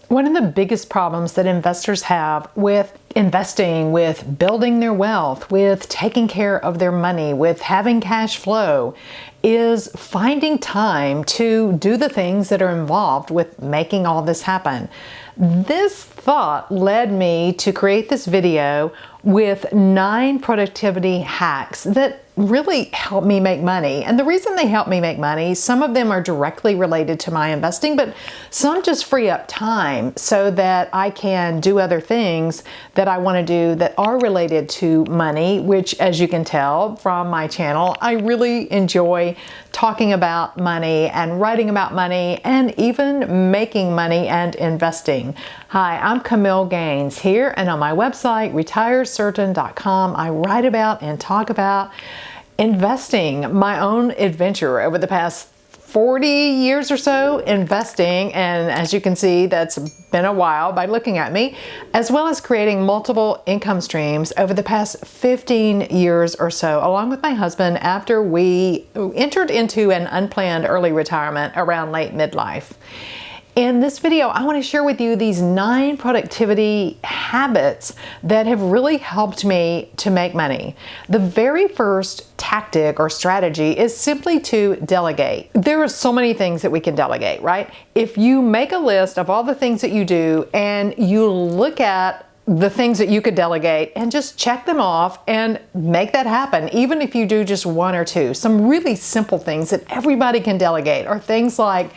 One of the biggest problems that investors have with investing, with building their wealth, with taking care of their money, with having cash flow, is finding time to do the things that are involved with making all this happen. This thought led me to create this video with 9 productivity hacks that really help me make money. And the reason they help me make money, some of them are directly related to my investing, but some just free up time so that I can do other things that I want to do that are related to money, which, as you can tell from my channel, I really enjoy talking about money and writing about money and even making money and investing. Hi, I'm Camille Gaines here, and on my website, retirecertain.com, I write about and talk about investing, my own adventure over the past 40 years or so investing, and as you can see, that's been a while by looking at me, as well as creating multiple income streams over the past 15 years or so, along with my husband after we entered into an unplanned early retirement around late midlife. In this video, I want to share with you these 9 productivity habits that have really helped me to make money. The very first tactic or strategy is simply to delegate. There are so many things that we can delegate, right? If you make a list of all the things that you do and you look at the things that you could delegate and just check them off and make that happen, even if you do just 1 or 2. Some really simple things that everybody can delegate are things like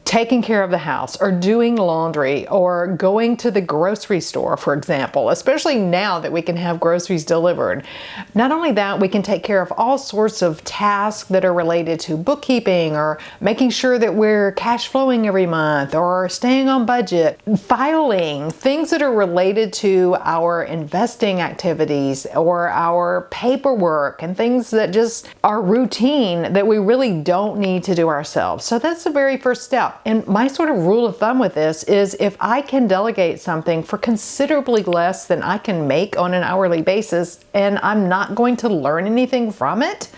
taking care of the house or doing laundry or going to the grocery store, for example, especially now that we can have groceries delivered. Not only that, we can take care of all sorts of tasks that are related to bookkeeping or making sure that we're cash flowing every month or staying on budget, filing, things that are related to our investing activities or our paperwork and things that just are routine that we really don't need to do ourselves. So that's the very first step. And my sort of rule of thumb with this is if I can delegate something for considerably less than I can make on an hourly basis and I'm not going to learn anything from it,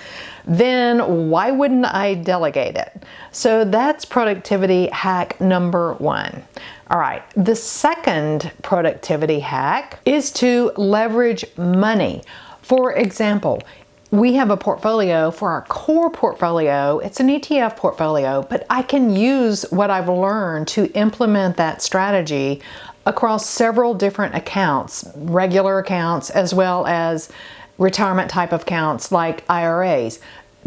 then why wouldn't I delegate it? So that's productivity hack number 1. All right, the second productivity hack is to leverage money. For example, we have a portfolio for our core portfolio. It's an ETF portfolio, but I can use what I've learned to implement that strategy across several different accounts, regular accounts, as well as retirement type of accounts like IRAs.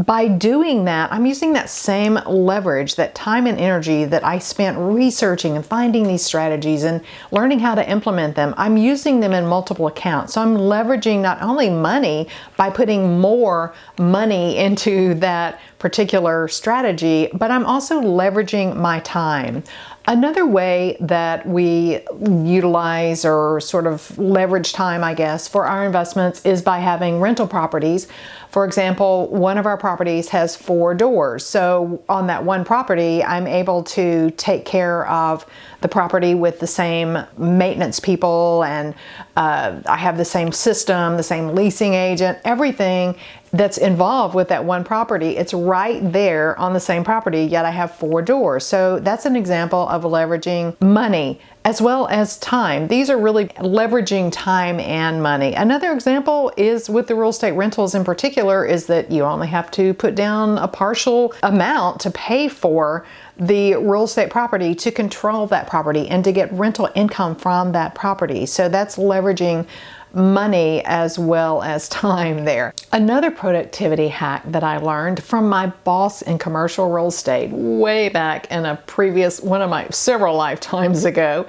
By doing that, I'm using that same leverage, that time and energy that I spent researching and finding these strategies and learning how to implement them. I'm using them in multiple accounts. So I'm leveraging not only money by putting more money into that particular strategy, but I'm also leveraging my time. Another way that we utilize or sort of leverage time, I guess, for our investments is by having rental properties. For example, one of our properties has 4 doors. So on that one property, I'm able to take care of the property with the same maintenance people, and I have the same system, the same leasing agent, everything that's involved with that one property. It's right there on the same property, yet I have 4 doors. So that's an example of leveraging money as well as time. These are really leveraging time and money. Another example is with the real estate rentals in particular is that you only have to put down a partial amount to pay for the real estate property to control that property and to get rental income from that property. So that's leveraging money as well as time there. Another productivity hack that I learned from my boss in commercial real estate way back in a previous, one of my several lifetimes ago,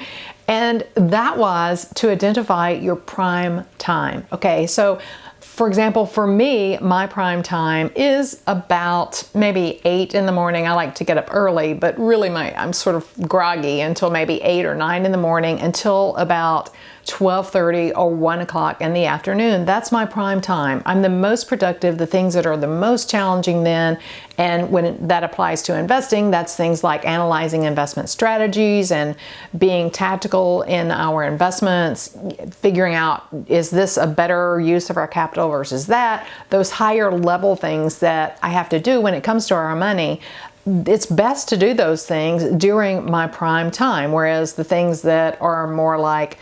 and that was to identify your prime time. Okay, so for example, for me, my prime time is about maybe 8 in the morning. I like to get up early, but really I'm sort of groggy until maybe 8 or 9 in the morning until about 12:30 or 1 o'clock in the afternoon. That's my prime time. I'm the most productive, the things that are the most challenging then. And when that applies to investing, that's things like analyzing investment strategies and being tactical in our investments, figuring out, is this a better use of our capital versus that? Those higher level things that I have to do when it comes to our money. it's best to do those things during my prime time, whereas the things that are more like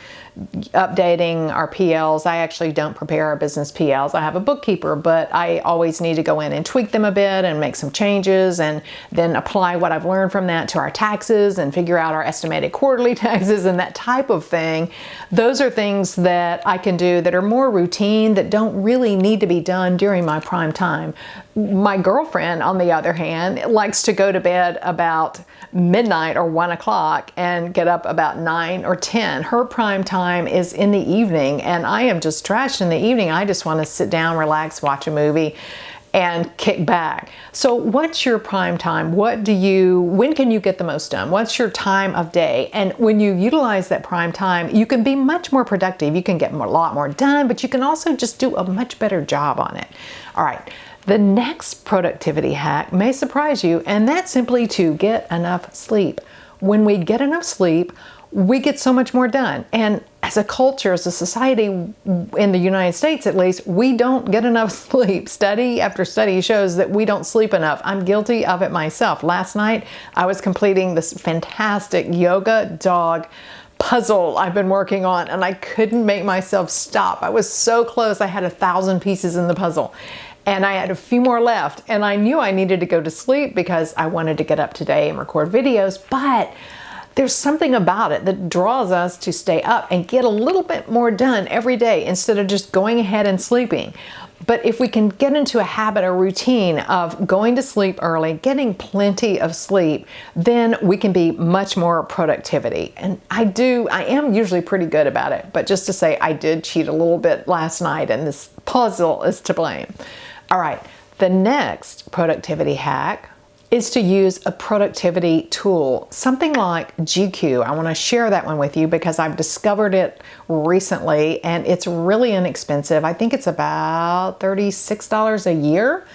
updating our PLs, I actually don't prepare our business PLs. I have a bookkeeper, but I always need to go in and tweak them a bit and make some changes and then apply what I've learned from that to our taxes and figure out our estimated quarterly taxes and that type of thing. Those are things that I can do that are more routine, that don't really need to be done during my prime time. My girlfriend, on the other hand, likes to go to bed about midnight or 1 o'clock and get up about 9 or 10. Her prime time is in the evening, and I am just trashed in the evening. I just want to sit down, relax, watch a movie, and kick back. So what's your prime time? When can you get the most done? What's your time of day? And when you utilize that prime time, you can be much more productive. You can get a lot more done, but you can also just do a much better job on it. All right. The next productivity hack may surprise you, and that's simply to get enough sleep. When we get enough sleep, we get so much more done. And as a culture, as a society, in the United States at least, we don't get enough sleep. Study after study shows that we don't sleep enough. I'm guilty of it myself. Last night, I was completing this fantastic yoga dog puzzle I've been working on, and I couldn't make myself stop. I was so close. I had 1,000 pieces in the puzzle. And I had a few more left, and I knew I needed to go to sleep because I wanted to get up today and record videos, but there's something about it that draws us to stay up and get a little bit more done every day instead of just going ahead and sleeping. But if we can get into a habit or routine of going to sleep early, getting plenty of sleep, then we can be much more productivity. And I am usually pretty good about it, but just to say I did cheat a little bit last night, and this puzzle is to blame. All right, the next productivity hack is to use a productivity tool, something like Gque. I want to share that one with you because I've discovered it recently and it's really inexpensive. I think it's about $36 a year.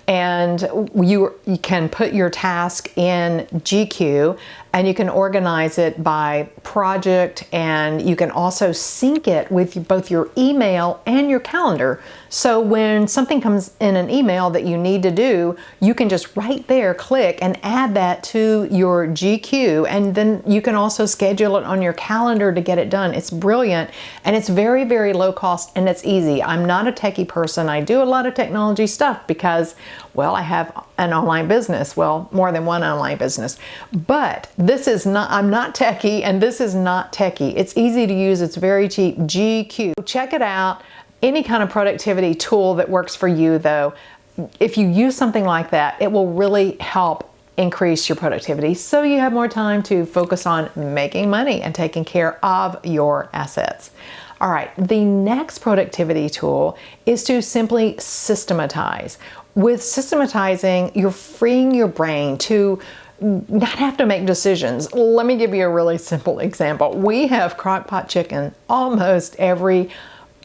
And you can put your task in Gque, and you can organize it by project, and you can also sync it with both your email and your calendar. So when something comes in an email that you need to do, you can just right there click and add that to your Gque, and then you can also schedule it on your calendar to get it done. It's brilliant, and it's very, very low cost, and it's easy. I'm not a techie person. I do a lot of technology stuff because, well, I have an online business, well, more than one online business, but I'm not techie, and this is not techie. It's easy to use. It's very cheap. Gque. Check it out. Any kind of productivity tool that works for you, though, if you use something like that, it will really help increase your productivity so you have more time to focus on making money and taking care of your assets. All right, the next productivity tool is to simply systematize. With systematizing, you're freeing your brain to not have to make decisions. Let me give you a really simple example. We have crock-pot chicken almost every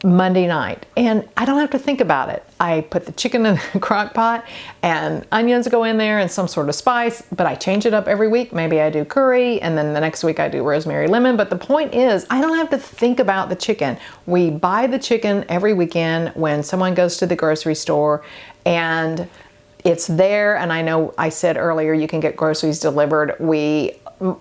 Monday night, and I don't have to think about it. I put the chicken in the crock pot and onions go in there and some sort of spice, but I change it up every week. Maybe I do curry, and then the next week I do rosemary lemon. But the point is, I don't have to think about the chicken. We buy the chicken every weekend when someone goes to the grocery store, and it's there. And I know I said earlier you can get groceries delivered.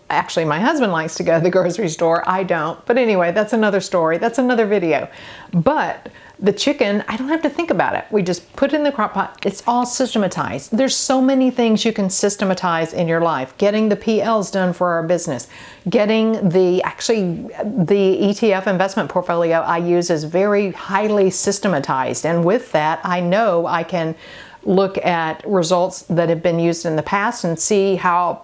Actually, my husband likes to go to the grocery store. I don't. But anyway, that's another story. That's another video. But the chicken, I don't have to think about it. We just put it in the crock pot. It's all systematized. There's so many things you can systematize in your life. Getting the PLs done for our business. Getting the ETF investment portfolio I use is very highly systematized. And with that, I know I can look at results that have been used in the past and see how,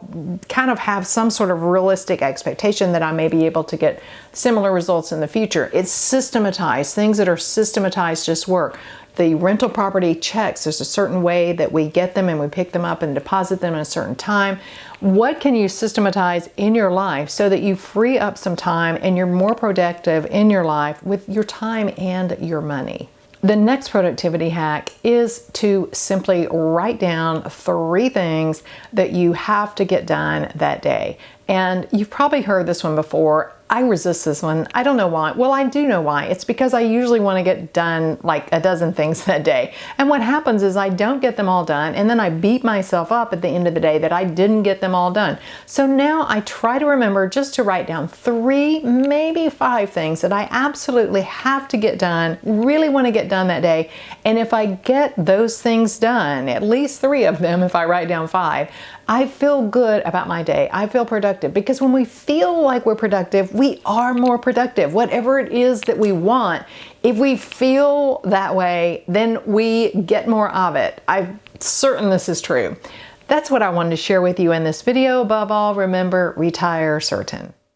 kind of have some sort of realistic expectation that I may be able to get similar results in the future. It's systematized. Things that are systematized just work. The rental property checks, there's a certain way that we get them and we pick them up and deposit them in a certain time. What can you systematize in your life so that you free up some time and you're more productive in your life with your time and your money? The next productivity hack is to simply write down 3 things that you have to get done that day. And you've probably heard this one before. I resist this one. I don't know why. Well, I do know why. It's because I usually want to get done like a dozen things that day. And what happens is I don't get them all done, and then I beat myself up at the end of the day that I didn't get them all done. So now I try to remember just to write down 3, maybe 5 things that I absolutely have to get done, really want to get done that day. And if I get those things done, at least 3 of them, if I write down 5, I feel good about my day. I feel productive, because when we feel like we're productive, we are more productive. Whatever it is that we want, if we feel that way, then we get more of it. I'm certain this is true. That's what I wanted to share with you in this video. Above all, remember, retire certain.